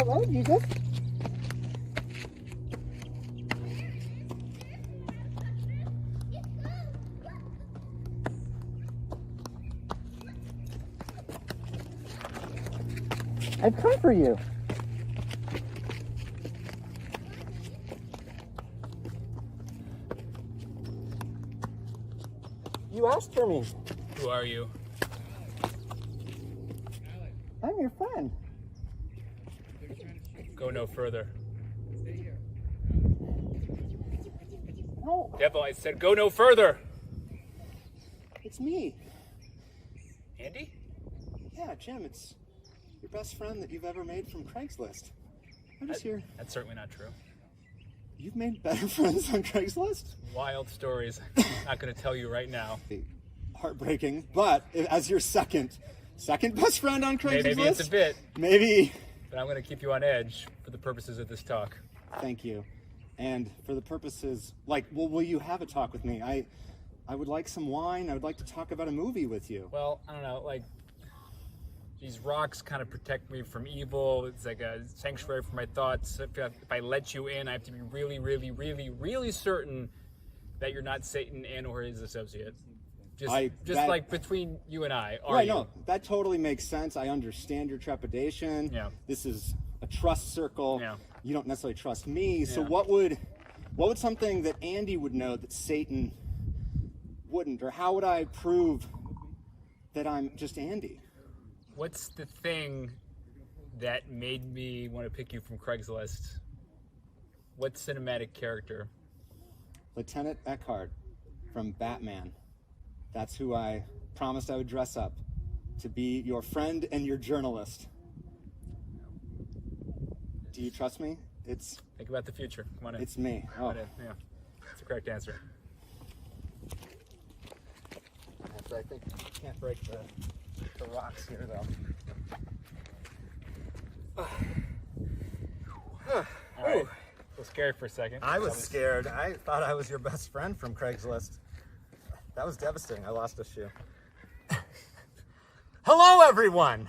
Hello, Jesus. I've come for you. You asked for me. Who are you? I'm your friend. Go no further. No, Devil, I said go no further. it's me. Andy? Yeah, Jim, it's your best friend that you've ever made from Craigslist. I'm just here. That's certainly not true. You've made better friends on Craigslist? Wild stories. Not going to tell you right now. Heartbreaking, but as your second best friend on Craigslist. Maybe it's a bit, Maybe. but I'm going to keep you on edge for the purposes of this talk. Thank you. And for the purposes, will you have a talk with me? I would like some wine. I would like to talk about a movie with you. Well, I don't know, these rocks kind of protect me from evil. It's like a sanctuary for my thoughts. If I let you in, I have to be really, really, really, really certain that you're not Satan and or his associate. Just between you and I, are right, you? No, that totally makes sense. I understand your trepidation. Yeah. This is a trust circle. Yeah. You don't necessarily trust me. So Yeah. what would something that Andy would know that Satan wouldn't? Or how would I prove that I'm just Andy? What's the thing that made me want to pick you from Craigslist? What cinematic character? Lieutenant Eckhart from Batman. That's who I promised I would dress up to be your friend and your journalist. Do you trust me? Think about the future. Come on in. It's me. Come on in. Yeah, that's the correct answer. I think I can't break the rocks here, though. All right. A little scary for a second. I was scared. I thought I was your best friend from Craigslist. That was devastating. I lost a shoe. Hello, everyone.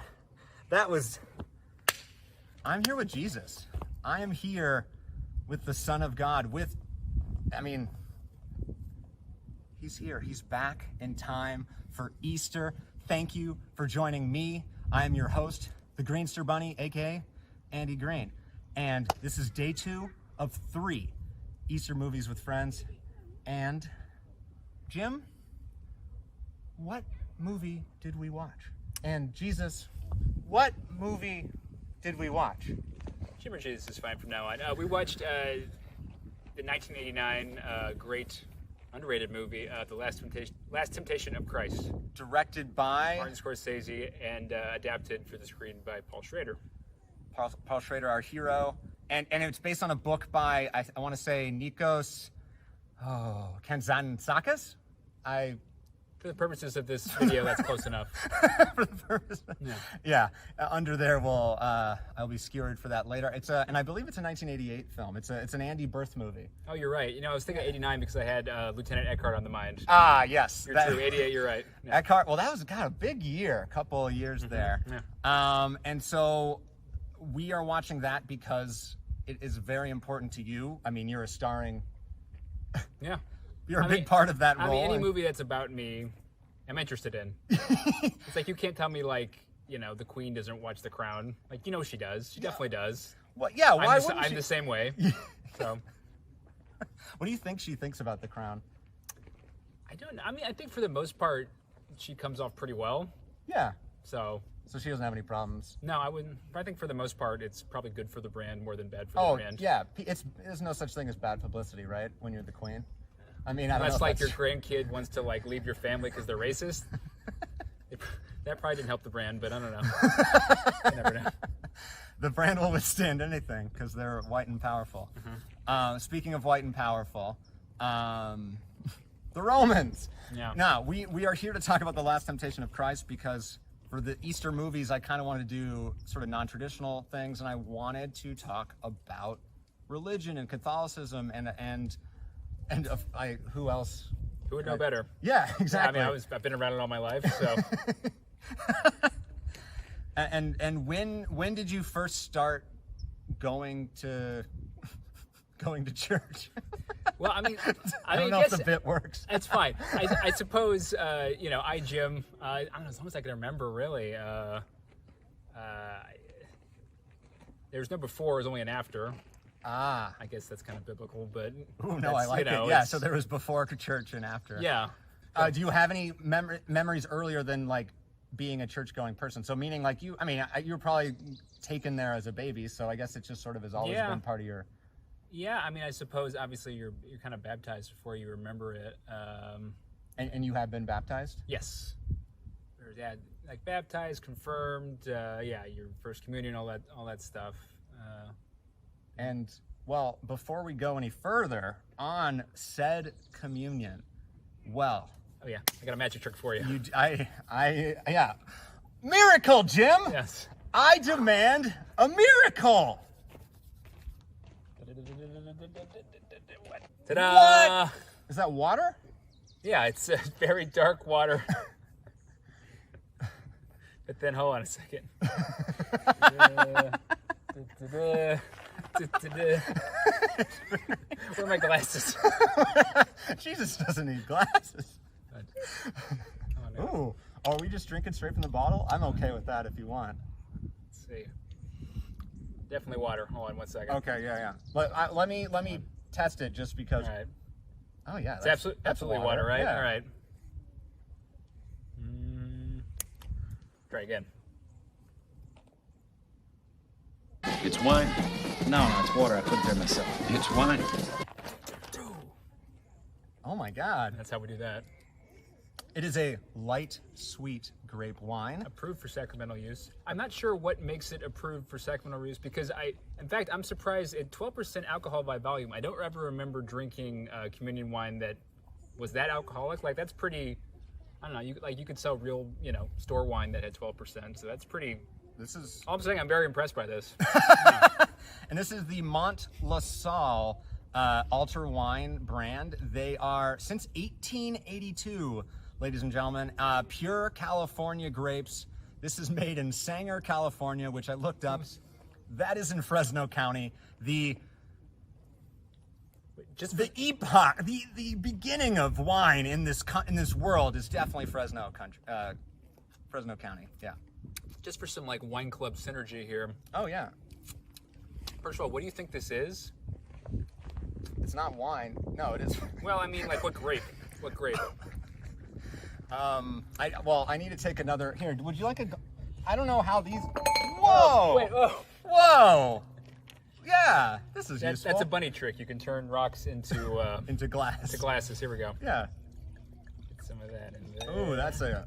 I'm here with Jesus. I am here with the Son of God. He's here. He's back in time for Easter. Thank you for joining me. I am your host, the Greenester Bunny, aka Andy Greene. And this is day 2 of 3 Easter movies with friends. And Jim, what movie did we watch? And Jesus, what movie did we watch? Jim or Jesus is fine from now on. We watched the 1989 great underrated movie, The Last Temptation of Christ. Directed by Martin Scorsese and adapted for the screen by Paul Schrader. Paul Schrader, our hero. And it's based on a book by, I want to say, Nikos Kazantzakis? For the purposes of this video, that's close enough. For the purpose. Yeah. Under there, I'll be skewered for that later. And I believe it's a 1988 film. It's an Andy Birth movie. Oh, you're right. I was thinking 89 because I had Lieutenant Eckhart on the mind. Ah, yes. You're true. 88, you're right. Yeah. Eckhart. Well, that was a big year. A couple of years there. Yeah. And so we are watching that because it is very important to you. I mean, you're a starring. Yeah. You're a big part of that role. Any movie that's about me, I'm interested in. It's like you can't tell me the Queen doesn't watch The Crown. She does. She definitely does. Well, yeah. Why wouldn't I'm she? the same way. So. What do you think she thinks about The Crown? I don't know. I think for the most part, she comes off pretty well. Yeah. So she doesn't have any problems. No, I wouldn't. But I think for the most part, it's probably good for the brand more than bad for the brand. Yeah. There's no such thing as bad publicity, right? When you're the Queen. I don't Unless know your grandkid wants to leave your family because they're racist. That probably didn't help the brand, but I don't know. You never know. The brand will withstand anything because they're white and powerful. Mm-hmm. Speaking of white and powerful, the Romans. Yeah. Now, we are here to talk about The Last Temptation of Christ because for the Easter movies, I kind of wanted to do sort of non-traditional things, and I wanted to talk about religion and Catholicism and who else? Who would know better? Yeah, exactly. I've been around it all my life, so. And when did you first start going to church. Well, I mean, I don't know if the bit works. That's fine. I suppose, I gym. I don't know, as long as I can remember, really. There's no before, there's only an after. Ah. I guess that's kind of biblical, but... Ooh, no, I like it. Yeah, so there was before church and after. Yeah. Do you have any memories earlier than, like, being a church-going person? So meaning, like, you were probably taken there as a baby, so I guess it just sort of has always been part of your... Yeah, I mean, I suppose, obviously, you're kind of baptized before you remember it. And you have been baptized? Yes. Yeah, like baptized, confirmed, your first communion, all that stuff. And, well, before we go any further on said communion, well... Oh, yeah, I got a magic trick for you. Yeah. Miracle, Jim! Yes. I demand a miracle! Ta-da! What? Is that water? Yeah, it's very dark water. But then, hold on a second. Where are my glasses? Jesus doesn't need glasses. Ooh, are we just drinking straight from the bottle? I'm okay with that if you want. Let's see. Definitely water. Hold on one second. Okay, yeah. Let me test it just because. All right. Oh yeah, it's absolutely water, right? Yeah. All right. Try again. It's wine. No, it's water. I put it there myself. It's wine. Oh my God. That's how we do that. It is a light, sweet grape wine. Approved for sacramental use. I'm not sure what makes it approved for sacramental use because in fact, I'm surprised at 12% alcohol by volume. I don't ever remember drinking communion wine that was that alcoholic. Like that's pretty, I don't know, you could sell real, store wine that had 12%. So that's pretty, all I'm saying, I'm very impressed by this. And this is the Mont Salle altar wine brand. They are, since 1882, ladies and gentlemen, pure California grapes. This is made in Sanger, California, which I looked up. That is in Fresno County. The epoch, the beginning of wine in this world is definitely Fresno County. Yeah. Just for some wine club synergy here. Oh yeah. First of all, what do you think this is? It's not wine. No, it is. Well, I mean, what grape? What grape? I need to take another. Here, would you like a? I don't know how these. Whoa! Wait, whoa! Whoa! Yeah, this is useful. That's a bunny trick. You can turn rocks into into glass. Into glasses. Here we go. Yeah. Get some of that in there. Ooh, that's a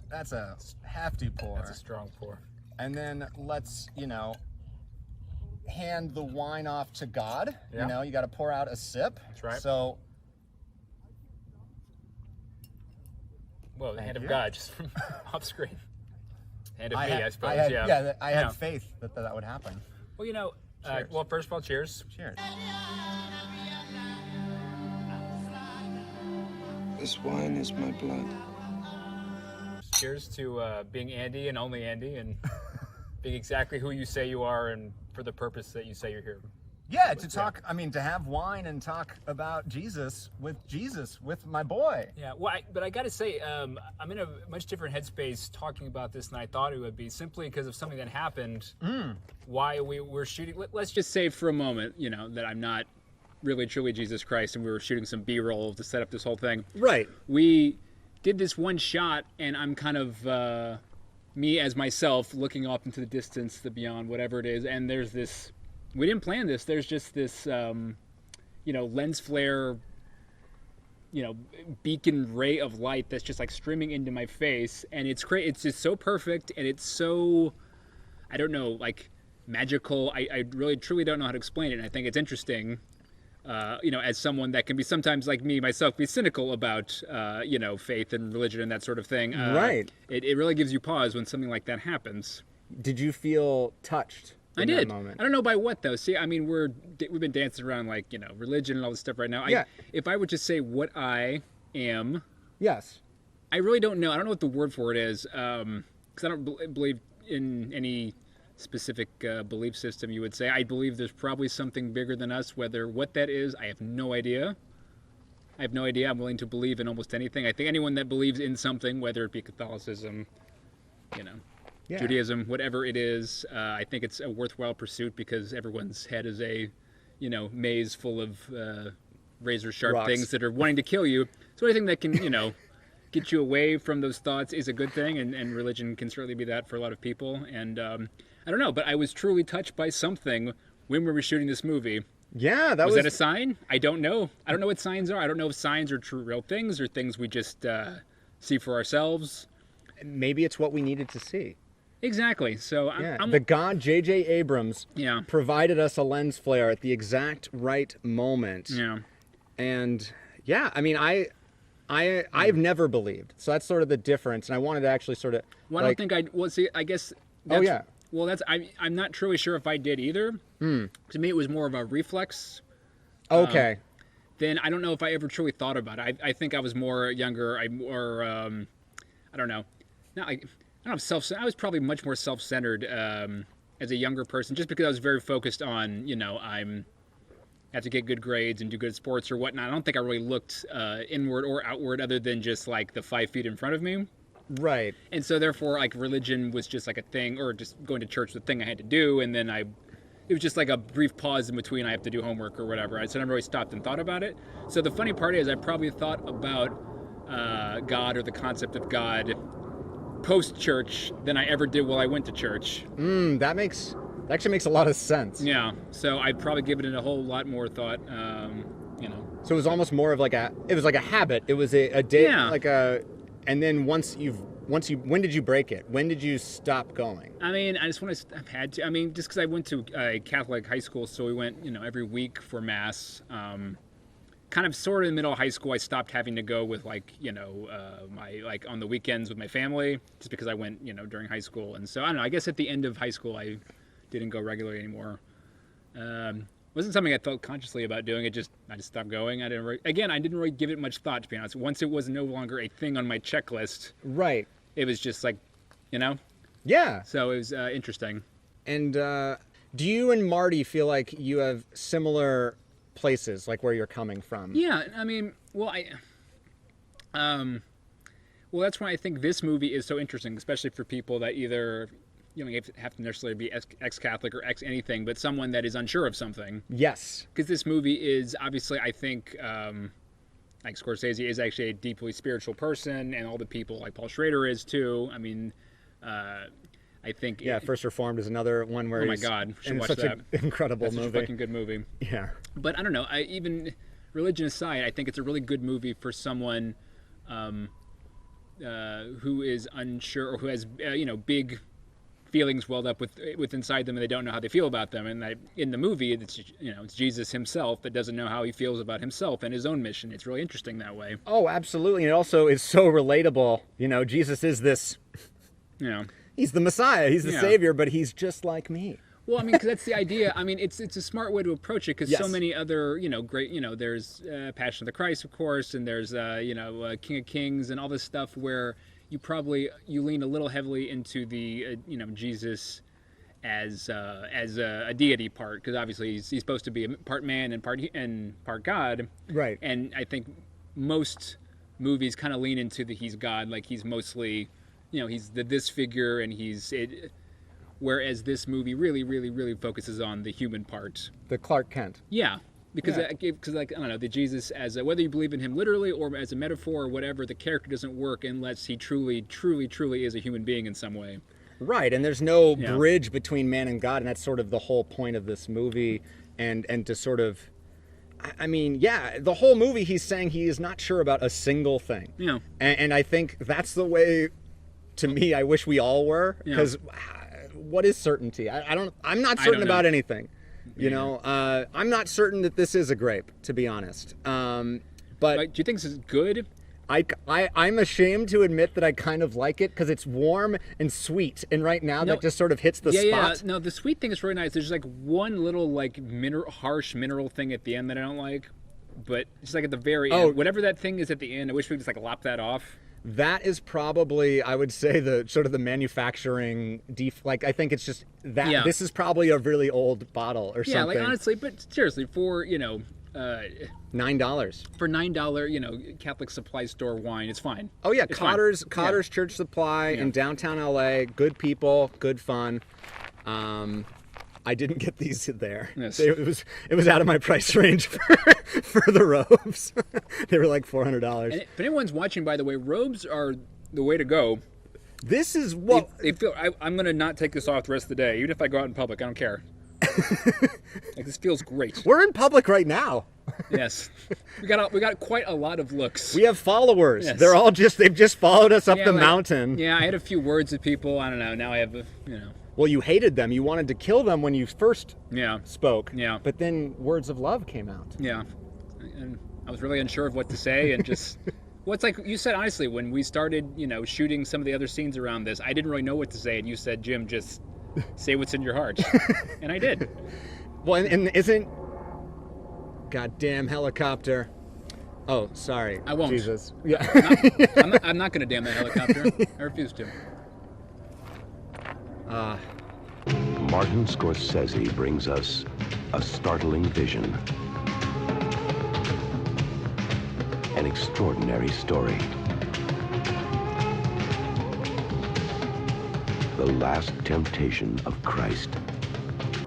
hefty pour. That's a strong pour. And then let's hand the wine off to God. Yeah. You got to pour out a sip. That's right. So. Whoa, the hand of God just from off screen. Hand of me, I suppose. I had faith that would happen. Well, first of all, cheers. Cheers. This wine is my blood. Cheers to being Andy and only Andy and being exactly who you say you are and for the purpose that you say you're here. Yeah, to have wine and talk about Jesus with my boy. Yeah, well, but I got to say, I'm in a much different headspace talking about this than I thought it would be, simply because of something that happened. Why we were shooting. Let's just say for a moment, that I'm not really truly Jesus Christ, and we were shooting some B-roll to set up this whole thing. Right. We did this one shot, and I'm kind of me as myself looking off into the distance, the beyond, whatever it is, and there's this. We didn't plan this. There's just this, lens flare, beacon ray of light that's just streaming into my face, and it's great. It's just so perfect, and it's so, I don't know, magical. I really truly don't know how to explain it. And I think it's interesting, as someone that can be sometimes myself, be cynical about, faith and religion and that sort of thing. Right. It really gives you pause when something like that happens. Did you feel touched? I did. I don't know by what though. See, I mean, we've been dancing around religion and all this stuff right now. Yeah. If I would just say what I am, yes. I really don't know. I don't know what the word for it is, because I don't believe in any specific belief system you would say. I believe there's probably something bigger than us. What that is, I have no idea. I'm willing to believe in almost anything. I think anyone that believes in something, whether it be Catholicism, Judaism, whatever it is, I think it's a worthwhile pursuit because everyone's head is a, maze full of razor sharp Rocks. things that are wanting to kill you. So anything that can, get you away from those thoughts is a good thing, and religion can certainly be that for a lot of people. And I don't know, but I was truly touched by something when we were shooting this movie. Yeah, was that a sign? I don't know. I don't know what signs are. I don't know if signs are true, real things, or things we just see for ourselves. Maybe it's what we needed to see. Exactly. So the God J.J. Abrams Yeah. provided us a lens flare at the exact right moment. Yeah. And yeah, I mean, I've never believed, so that's sort of the difference. And I wanted to actually sort of. Well, I don't think I. Well, see, I guess. That's, Oh yeah. Well, I'm not truly sure if I did either. To me, it was more of a reflex. Okay. Then I don't know if I ever truly thought about it. I think I was more younger. I don't know. Not like I don't know. I was probably much more self-centered as a younger person, just because I was very focused on I have to get good grades and do good at sports or whatnot. I don't think I really looked inward or outward, other than just like the 5 feet in front of me. Right. And so therefore, like, religion was just like a thing, or just going to church was a thing I had to do. And then it was just like a brief pause in between. I have to do homework or whatever. So I never really stopped and thought about it. So the funny part is I probably thought about God or the concept of God post-church than I ever did while I went to church. That actually makes a lot of sense. Yeah. So I'd probably give it a whole lot more thought, So it was almost more of like a habit. It was a day, Yeah. and then when did you break it? When did you stop going? I mean, I've had to. I mean, just because I went to a Catholic high school, so we went, every week for Mass. Kind of sort of in the middle of high school, I stopped having to go with my on the weekends with my family, just because I went, during high school. And so I don't know, I guess at the end of high school, I didn't go regularly anymore. Wasn't something I thought consciously about doing. I just stopped going. I didn't really give it much thought, to be honest. Once it was no longer a thing on my checklist. Right. It was just like, Yeah. So it was interesting. And do you and Marty feel like you have similar places, like where you're coming from? Yeah, I mean, well, that's why I think this movie is so interesting, especially for people that either, you have to necessarily be ex-Catholic or ex-anything, but someone that is unsure of something. Yes. Because this movie is obviously, I think, like Scorsese is actually a deeply spiritual person, and all the people, like Paul Schrader is too. I mean, I think... Yeah, First Reformed is another one where oh my God, we should watch such that. an incredible That's movie. Such a fucking good movie. Yeah. But I don't know, even religion aside, I think it's a really good movie for someone who is unsure, or who has, big feelings welled up with inside them, and they don't know how they feel about them. And in the movie, it's Jesus himself that doesn't know how he feels about himself and his own mission. It's really interesting that way. Oh, absolutely. And it also is so relatable. Jesus is this... He's the Messiah. He's the Savior, but he's just like me. Well, I mean, because that's the idea. I mean, it's a smart way to approach it, because so many other, great, there's Passion of the Christ, of course, and there's, King of Kings and all this stuff where you lean a little heavily into the, Jesus as a deity part, because obviously he's supposed to be a part man and part God. Right. And I think most movies kind of lean into he's God, like he's mostly, he's this figure, and whereas this movie really, really, really focuses on the human part. The Clark Kent. Yeah. Because I don't know, the Jesus, whether you believe in him literally or as a metaphor or whatever, the character doesn't work unless he truly, truly, truly is a human being in some way. Right, and there's no bridge between man and God, and that's sort of the whole point of this movie, and to sort of, I mean, the whole movie he's saying he is not sure about a single thing. Yeah. And I think that's the way, to me, I wish we all were, because what is certainty? I'm not certain about anything. I'm not certain that this is a grape, to be honest. But do you think this is good? I'm ashamed to admit that I kind of like it because it's warm and sweet, and right now that just sort of hits the spot. Yeah. No, the sweet thing is really nice. There's like one little harsh mineral thing at the end that I don't like, but it's like at the very end. Whatever that thing is at the end, I wish we could just lop that off. That is probably, I would say, the sort of the manufacturing like, I think it's just that this is probably a really old bottle or something. Yeah, like honestly, but seriously, for $9 for $9, Catholic supply store wine, it's fine. Oh yeah, it's Cotter's fine. Church Supply in downtown LA. Good people, good fun. I didn't get these there. Yes. It was out of my price range for the robes. They were like $400. And if anyone's watching, by the way, robes are the way to go. This is what they feel. I'm gonna not take this off the rest of the day, even if I go out in public. I don't care. Like, this feels great. We're in public right now. Yes, we got quite a lot of looks. We have followers. Yes. They've just followed us up the mountain. Yeah, I had a few words with people. I don't know. Now I have Well, you hated them. You wanted to kill them when you first spoke. Yeah. But then words of love came out. Yeah. And I was really unsure of what to say, and just it's like you said, honestly, when we started, shooting some of the other scenes around this, I didn't really know what to say, and you said, Jim, just say what's in your heart. And I did. Well, and isn't goddamn helicopter. Oh, sorry. I won't. Jesus. Yeah. I'm not going to damn that helicopter. I refuse to. Martin Scorsese brings us a startling vision. An extraordinary story. The last temptation of Christ.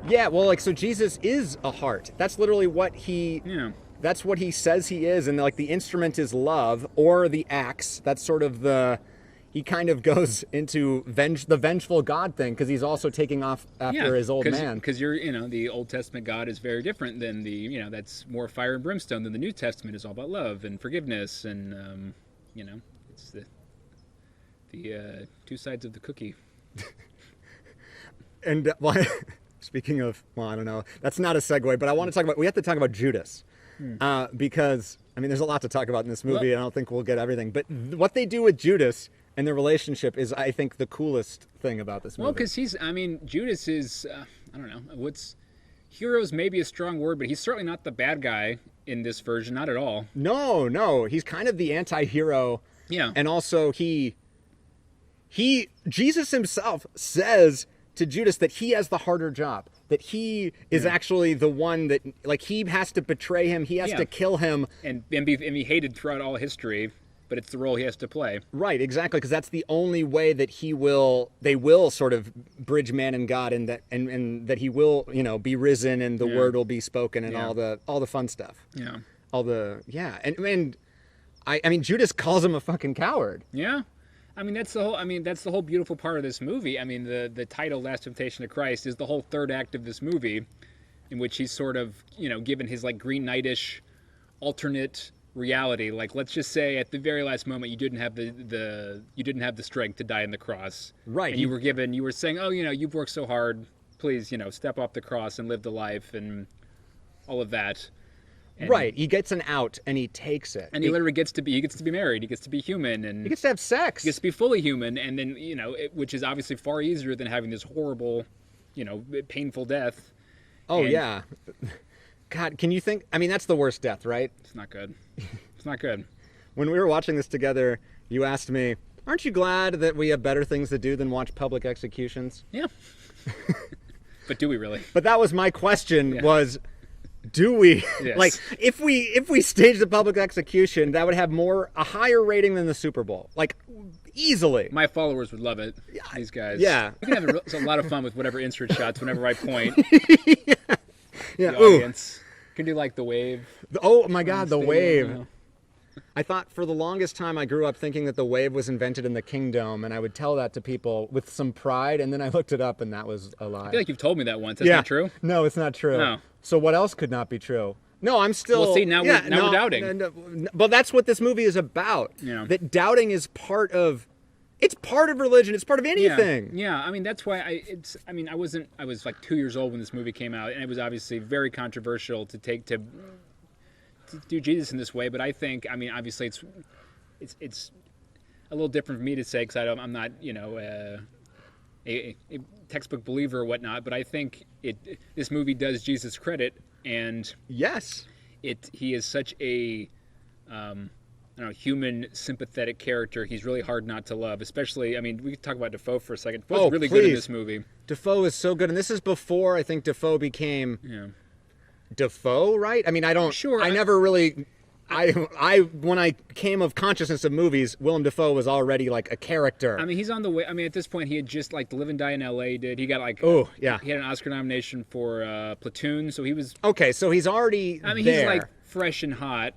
Yeah, well, so Jesus is a heart. That's literally what that's what he says he is, and the instrument is love, or the axe. That's sort of he kind of goes into the vengeful God thing, because he's also taking off after his old man. Because the Old Testament God is very different than that's more fire and brimstone than the New Testament is all about love and forgiveness, and it's the two sides of the cookie. And speaking of, I don't know, that's not a segue, but I want to talk about. We have to talk about Judas, because there's a lot to talk about in this movie, and I don't think we'll get everything. But what they do with Judas and their relationship is, I think, the coolest thing about this movie. Well, because Judas is, I don't know, heroes may be a strong word, but he's certainly not the bad guy in this version, not at all. No, he's kind of the anti-hero. Yeah. And also Jesus himself says to Judas that he has the harder job, that he is actually the one that, he has to betray him, he has to kill him. And be hated throughout all history. But it's the role he has to play. Right, exactly, because that's the only way that they will sort of bridge man and God, and that he will, be risen, and the word will be spoken, and all the fun stuff. Yeah. And Judas calls him a fucking coward. Yeah. That's the whole beautiful part of this movie. The title Last Temptation of Christ is the whole third act of this movie, in which he's sort of, given his Green Knight-ish alternate reality. Let's just say at the very last moment you didn't have the strength to die on the cross. Right. And you were saying, you've worked so hard, please, step off the cross and live the life and all of that. And, right. He gets an out and he takes it. And he literally gets to be married, he gets to be human, and he gets to have sex. He gets to be fully human, and then, which is obviously far easier than having this horrible, painful death. Oh, yeah. God, can you think? That's the worst death, right? It's not good. It's not good. When we were watching this together, you asked me, aren't you glad that we have better things to do than watch public executions? Yeah. But do we really? But that was my question, was, do we? Yes. If we staged a public execution, that would have a higher rating than the Super Bowl. Easily. My followers would love it, these guys. Yeah. We can have a lot of fun with whatever insert shots whenever I point. Yeah. The audience. Can do the wave. Oh my God, the wave. I thought for the longest time I grew up thinking that the wave was invented in the Kingdom, and I would tell that to people with some pride, and then I looked it up and that was a lie. I feel like you've told me that once. That's not true? No, it's not true. No. So what else could not be true? No, I'm still... Well, see, now we're doubting. But that's what this movie is about. Yeah. That doubting is part of... It's part of religion. It's part of anything. Yeah. That's why I was 2 years old when this movie came out, and it was obviously very controversial to do Jesus in this way. But I think, obviously it's a little different for me to say, because I'm not, a textbook believer or whatnot. But I think this movie does Jesus credit, and yes, he is such a I don't know, human, sympathetic character. He's really hard not to love, especially, I mean, we could talk about Dafoe for a second. Dafoe's really good in this movie. Dafoe is so good, and this is before I think Dafoe became Dafoe, right? I mean, I don't. Sure. I never really. When I came of consciousness of movies, Willem Dafoe was already like a character. I mean, he's on the way. I mean, at this point, he had just like Live and Die in L.A. did. He got like. Oh yeah. He had an Oscar nomination for Platoon, so he was. Okay, so he's already. I mean, there. he's like fresh and hot.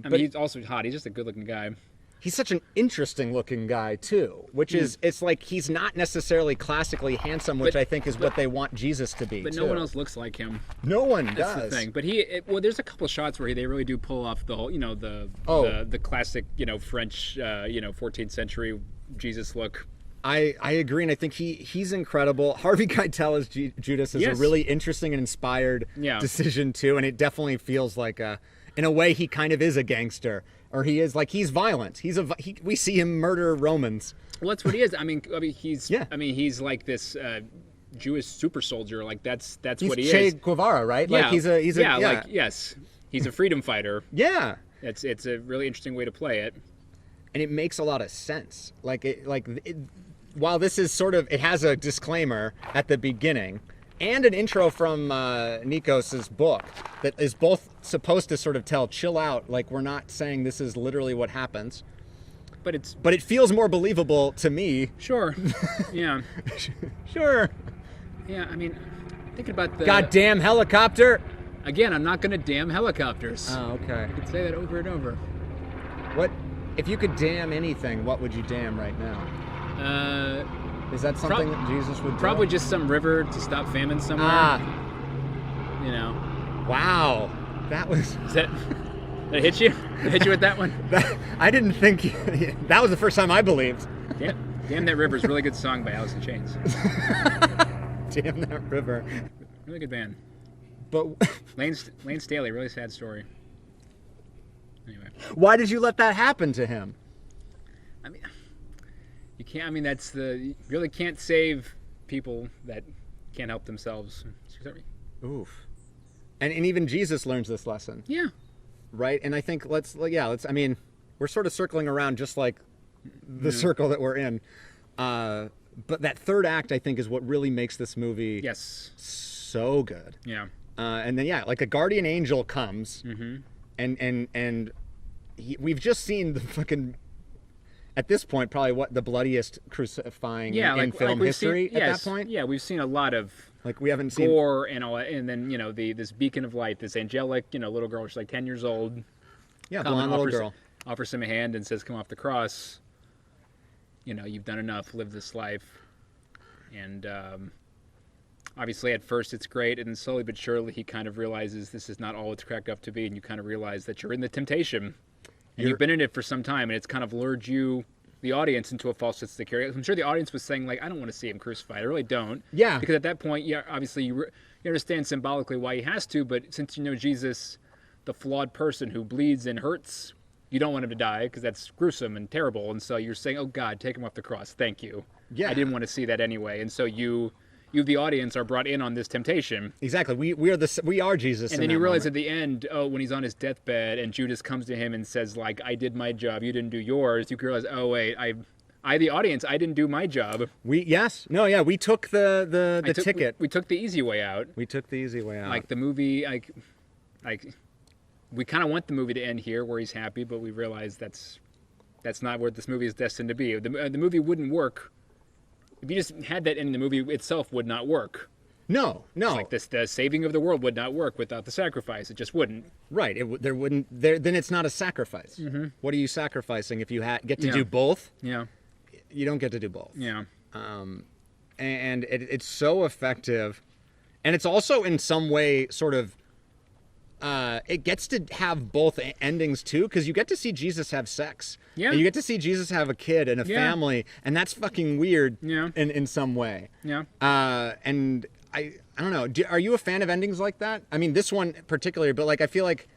I mean, he's also hot. He's just a good-looking guy. He's such an interesting-looking guy too, which is it's like he's not necessarily classically handsome, which I think is what they want Jesus to be. But no one else looks like him. No one does. That's the thing. But well, there's a couple of shots where they really do pull off the whole, the classic, French, 14th century Jesus look. I agree, and I think he's incredible. Harvey Keitel as Judas is a really interesting and inspired decision too, and it definitely feels like in a way he kind of is a gangster. Or he is he's violent. We see him murder Romans. Well, that's what he is. I mean, he's like this Jewish super soldier. Like that's what he is. Che Guevara, right? Yeah. Like he's a freedom fighter. Yeah. It's a really interesting way to play it. And it makes a lot of sense. While this is it has a disclaimer at the beginning and an intro from Nikos's book that is both supposed to sort of chill out, like we're not saying this is literally what happens. But it feels more believable to me. Sure. Yeah. Sure. Yeah, I mean, thinking about the goddamn helicopter. Again, I'm not gonna damn helicopters. Oh, okay. You could say that over and over. What if you could damn anything, what would you damn right now? Is that something that Jesus would do? Probably just some river to stop famine somewhere. Wow. That was... Did I hit you? Did I hit you with that one? I didn't think... That was the first time I believed. Damn That River is a really good song by Alice in Chains. Damn That River. Really good band. But... Lane Staley, really sad story. Anyway. Why did you let that happen to him? I mean... You can't. I mean, you really can't save people that can't help themselves. Oof. And even Jesus learns this lesson. Yeah. Right. And I think let's. I mean, we're sort of circling around just like the circle that we're in. But that third act, I think, is what really makes this movie so good. Yeah. And then like a guardian angel comes, and we've just seen the fucking. At this point, probably the bloodiest crucifying in film history at that point. Yeah, we've seen a lot of we haven't seen gore and all, and then this beacon of light, this angelic little girl, she's like 10 years old. Yeah, blonde little girl offers him a hand and says, "Come off the cross. You've done enough. Live this life." And obviously, at first, it's great, and then slowly but surely, he kind of realizes this is not all it's cracked up to be, and you kind of realize that you're in the temptation. And you've been in it for some time, and it's kind of lured you, the audience, into a false sense of security. I'm sure the audience was saying, I don't want to see him crucified. I really don't. Yeah. Because at that point, obviously, you understand symbolically why he has to, but since you know Jesus, the flawed person who bleeds and hurts, you don't want him to die, because that's gruesome and terrible. And so you're saying, oh, God, take him off the cross. Thank you. Yeah. I didn't want to see that anyway. And so you, the audience, are brought in on this temptation. Exactly. We are Jesus. And then you realize at the end, when he's on his deathbed and Judas comes to him and says, I did my job, you didn't do yours. You realize, oh wait, I the audience, I didn't do my job. We took the ticket. We took the easy way out. We took the easy way out. Like the movie, we kind of want the movie to end here where he's happy, but we realize that's not where this movie is destined to be. The movie wouldn't work. If you just had that in the movie itself, would not work. No. It's the saving of the world would not work without the sacrifice. It just wouldn't. Right. Then it's not a sacrifice. Mm-hmm. What are you sacrificing if you get to do both? Yeah. You don't get to do both. Yeah. And it's so effective, and it's also in some way sort of. It gets to have both endings too, because you get to see Jesus have sex. Yeah. And you get to see Jesus have a kid and a family, and that's fucking weird. Yeah. In some way. Yeah. And I don't know. Are you a fan of endings like that? I mean, this one particularly, but I feel like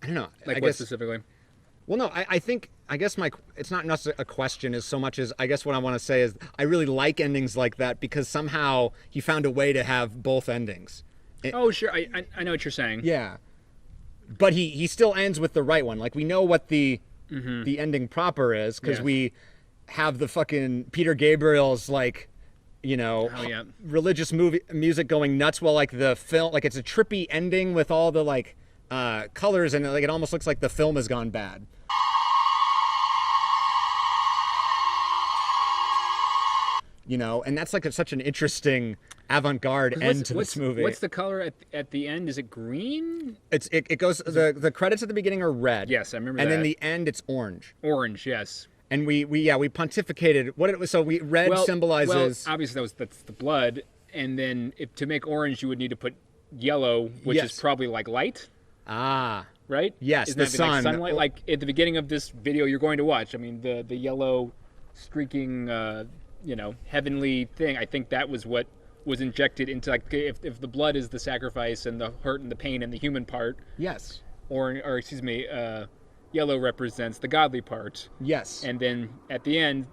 I don't know. What specifically? Well, no. I think it's not necessarily a question as so much as I guess what I want to say is I really like endings like that because somehow he found a way to have both endings. Oh, sure. I know what you're saying. Yeah. But he still ends with the right one. We know what the the ending proper is, because Yes. we have the fucking Peter Gabriel's like, religious music going nuts while like the film, like it's a trippy ending with all the like colors, and like it almost looks like the film has gone bad. And that's like such an interesting avant-garde end to this movie. What's the color at the end? Is it green? It goes, the credits at the beginning are red. Yes, I remember and that. then the end it's orange. Orange, yes. And we pontificated what it was. So red symbolizes. Well, obviously that's the blood, and then to make orange you would need to put yellow, which is probably like light. Ah. Right? Yes, Isn't the that sun. Like sunlight, like at the beginning of this video you're going to watch. I mean, the yellow streaking, heavenly thing. I think that was what was injected into, like, if the blood is the sacrifice and the hurt and the pain and the human part. Yes. Or excuse me, yellow represents the godly part. Yes. And then at the end,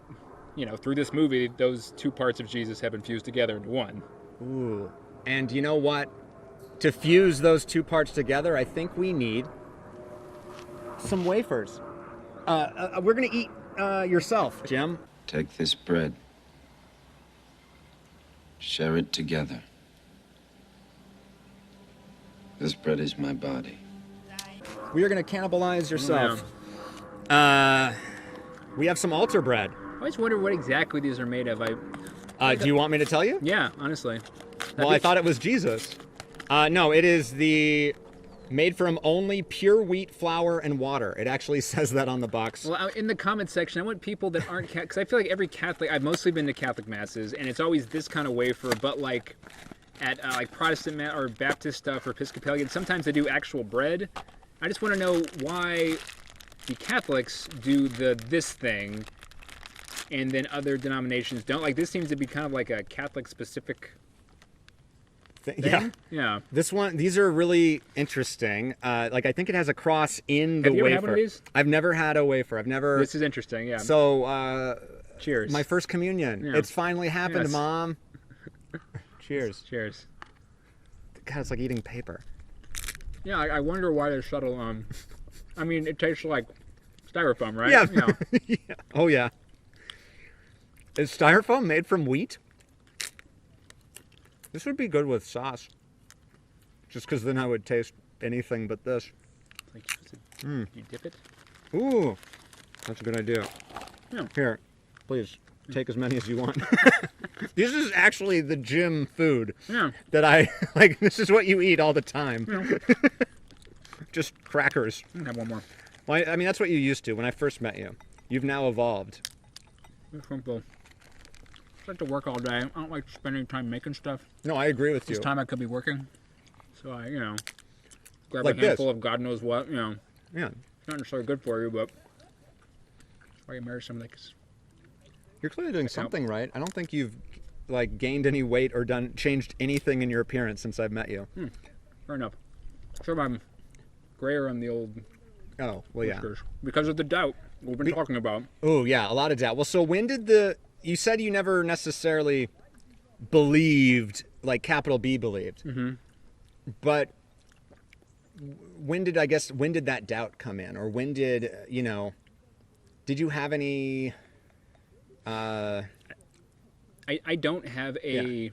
through this movie, those two parts of Jesus have been fused together into one. Ooh. And you know what? To fuse those two parts together, I think we need some wafers. We're going to eat yourself, Jim. Take this bread. Share it together. This bread is my body. We are going to cannibalize yourself. We have some altar bread. I always wonder what exactly these are made of. Do you want me to tell you? Yeah, honestly. Well, I thought it was Jesus. No, it is made from only pure wheat flour and water. It actually says that on the box. Well, in the comment section, I want people that aren't Catholic, because I feel like every Catholic, I've mostly been to Catholic masses, and it's always this kind of wafer, but like at like Protestant or Baptist stuff or Episcopalian, sometimes they do actual bread. I just want to know why the Catholics do this thing, and then other denominations don't. Like, this seems to be kind of like a Catholic-specific thing. Yeah. These are really interesting. Like, I think it has a cross in the wafer. Have you ever had one of these? I've never had a wafer. This is interesting, yeah. So, cheers. My first communion. Yeah. It's finally happened, Yes. Mom. Cheers. Cheers. God, it's like eating paper. Yeah, I wonder why they're subtle on. I mean, it tastes like styrofoam, right? Yeah. Yeah. Yeah. Oh, yeah. Is styrofoam made from wheat? This would be good with sauce. Just because then I would taste anything but this. Like, you dip it? Ooh, that's a good idea. Yeah. Here, please, take as many as you want. This is actually the gym food that I, like, this is what you eat all the time. Yeah. Just crackers. I can have one more. Well, I mean, that's what you used to when I first met you. You've now evolved. It's simple. I like to work all day. I don't like spending time making stuff. No, I agree with you. This time I could be working. So I, grab Like a handful of God knows what, Yeah. It's not necessarily good for you, but that's why you marry somebody that's... You're clearly doing something right. I don't think you've, like, gained any weight or changed anything in your appearance since I've met you. Fair enough. Sure, I'm grayer on the old Oh, well, yeah. whiskers. Because of the doubt we've been talking about. Oh, yeah, a lot of doubt. Well, so when did you said you never necessarily believed, like capital B believed. Mm-hmm. But when did that doubt come in? Or when did you have any... I don't have a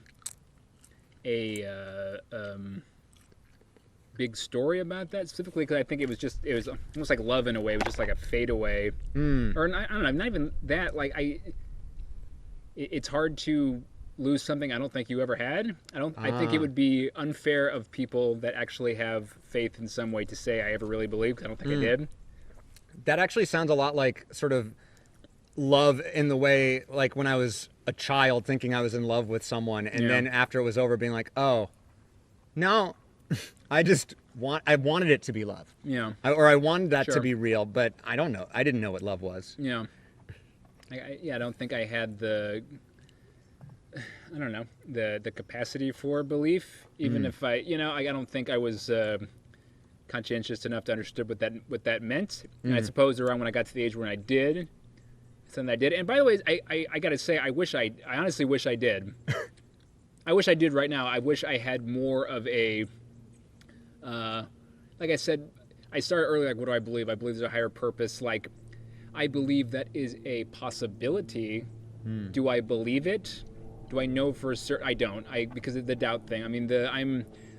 big story about that specifically, because I think it was almost like love in a way. It was just like a fade away, or I don't know, not even that. Like it's hard to lose something I don't think you ever had. I think it would be unfair of people that actually have faith in some way to say I ever really believed, because I don't think I did. That actually sounds a lot like sort of love in the way, like when I was a child thinking I was in love with someone, and then after it was over being like, oh, no, I wanted it to be love. Yeah. I wanted that to be real, but I don't know. I didn't know what love was. Yeah. I don't think I had the capacity for belief, even if I don't think I was conscientious enough to understand what that meant. And I suppose around when I got to the age when I did, something I did. And by the way, I got to say, I honestly wish I did. I wish I did right now. I wish I had more of a, like I said, I started earlier, like, what do I believe? I believe there's a higher purpose. Like, I believe that is a possibility. Do I believe it? Do I know for certain? I don't. Because of the doubt thing. I mean,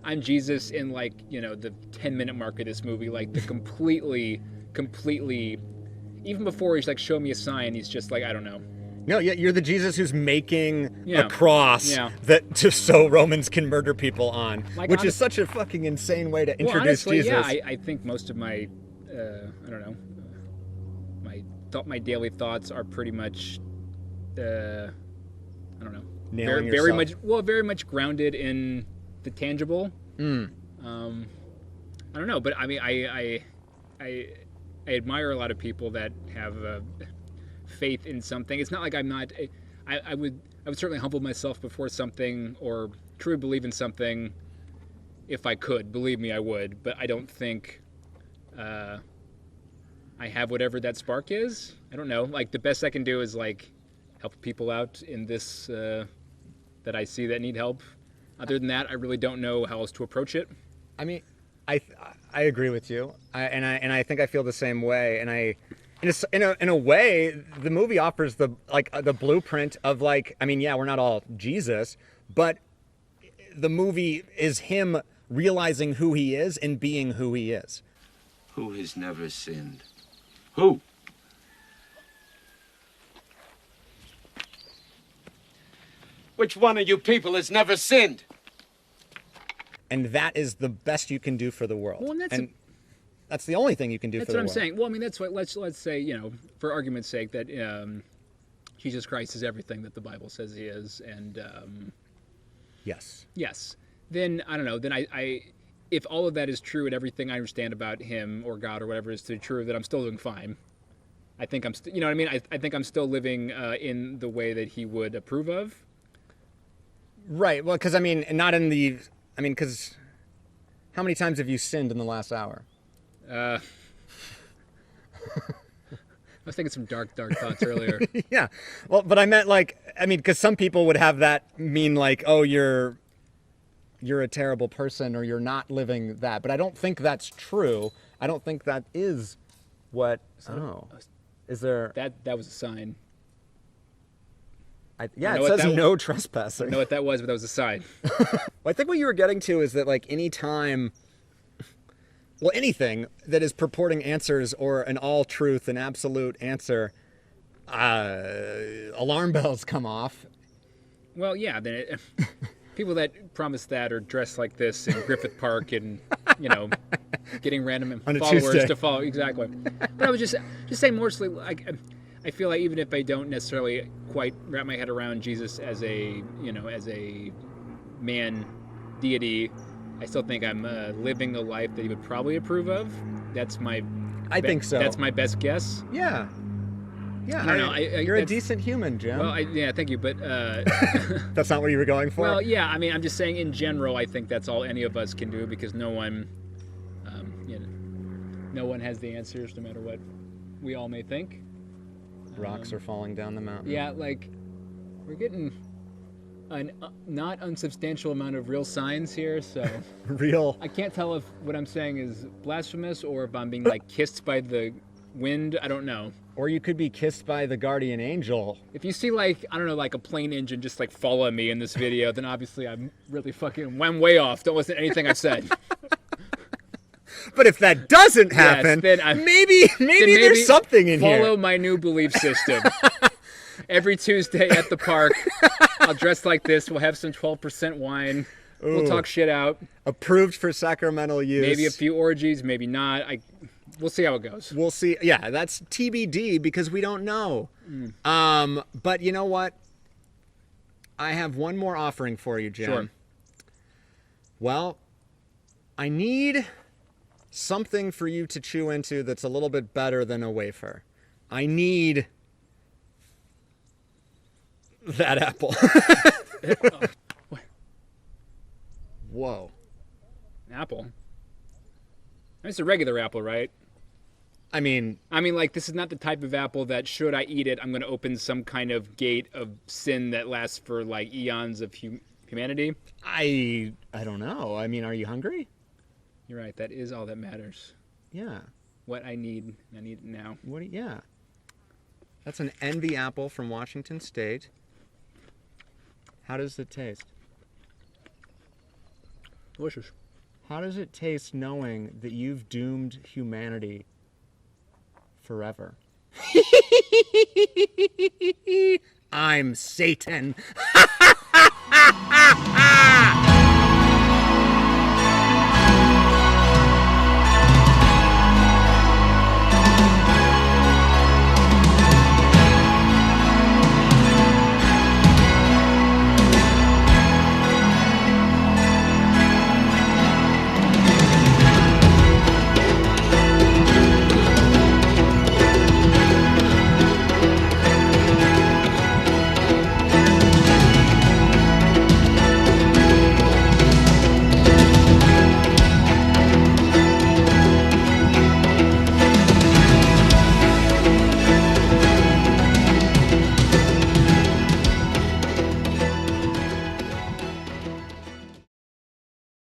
I'm Jesus in like, you know, the 10-minute mark of this movie, like the completely, even before he's like, show me a sign, he's just like, I don't know. No, yeah, you're the Jesus who's making Yeah. a cross Yeah. that just so Romans can murder people on, Like, which is such a fucking insane way to introduce honestly, Jesus. yeah, I think most of my, I don't know, my daily thoughts are pretty much, I don't know, Nailing very yourself. very much grounded in the tangible. I don't know, but I mean, I admire a lot of people that have faith in something. It's not like I'm not. I would certainly humble myself before something or truly believe in something if I could. Believe me, I would. But I don't think I have whatever that spark is. I don't know. Like the best I can do is like help people out in this that I see that need help. Other than that, I really don't know how else to approach it. I mean, I agree with you, and I think I feel the same way. And in a way, the movie offers the blueprint of like, I mean, yeah, we're not all Jesus, but the movie is him realizing who he is and being who he is. Who has never sinned? Who? Which one of you people has never sinned? And that is the best you can do for the world. Well, and that's the only thing you can do for the world. That's what I'm saying. Well, I mean, that's what let's say, you know, for argument's sake, that Jesus Christ is everything that the Bible says he is, and yes. Then I don't know. Then I if all of that is true and everything I understand about him or God or whatever is true, then I'm still doing fine. I think I'm you know what I mean? I think I'm still living in the way that he would approve of. Right. Well, because I mean, not in the. I mean, because how many times have you sinned in the last hour? I was thinking some dark thoughts earlier. Yeah. Well, but I meant like, I mean, because some people would have that mean like, oh, you're a terrible person or you're not living that. But I don't think that's true. I don't think that is what. Oh, is there? That was a sign. Yeah, it says no trespassing. I know what that was, but that was a sign. Well, I think what you were getting to is that like anytime, well, anything that is purporting answers or an all truth, an absolute answer, alarm bells come off. Well, yeah, then people that promise that are dressed like this in Griffith Park and, you know, getting random followers to follow. Exactly. But I was just saying mostly like, I feel like even if I don't necessarily quite wrap my head around Jesus as a, you know, as a man deity, I still think I'm living the life that he would probably approve of. That's my. I think so. That's my best guess. Yeah. Yeah. I don't know. You're a decent human, Jim. Well, yeah, thank you, but. That's not what you were going for? Well, yeah, I mean, I'm just saying in general, I think that's all any of us can do because no one, you know, no one has the answers no matter what we all may think. Rocks are falling down the mountain. Yeah, like, we're getting a not unsubstantial amount of real signs here, so... Real... I can't tell if what I'm saying is blasphemous or if I'm being, like, kissed by the wind. I don't know. Or you could be kissed by the guardian angel. If you see, like, I don't know, like a plane engine just, like, follow me in this video, then obviously I'm really fucking... I'm way off. Don't listen to anything I said. But if that doesn't happen, then maybe there's something in here. Follow my new belief system. Every Tuesday at the park, I'll dress like this. We'll have some 12% wine. Ooh. We'll talk shit out. Approved for sacramental use. Maybe a few orgies, maybe not. We'll see how it goes. We'll see. Yeah, that's TBD because we don't know. But you know what? I have one more offering for you, Jim. Sure. Well, I need something for you to chew into that's a little bit better than a wafer. I need that apple. Whoa. An apple? It's a regular apple, right? I mean, like, this is not the type of apple that, should I eat it, I'm going to open some kind of gate of sin that lasts for, like, eons of humanity. I don't know. I mean, are you hungry? You're right. That is all that matters. Yeah. What I need it now. Yeah. That's an envy apple from Washington State. How does it taste? Delicious. How does it taste knowing that you've doomed humanity forever? I'm Satan.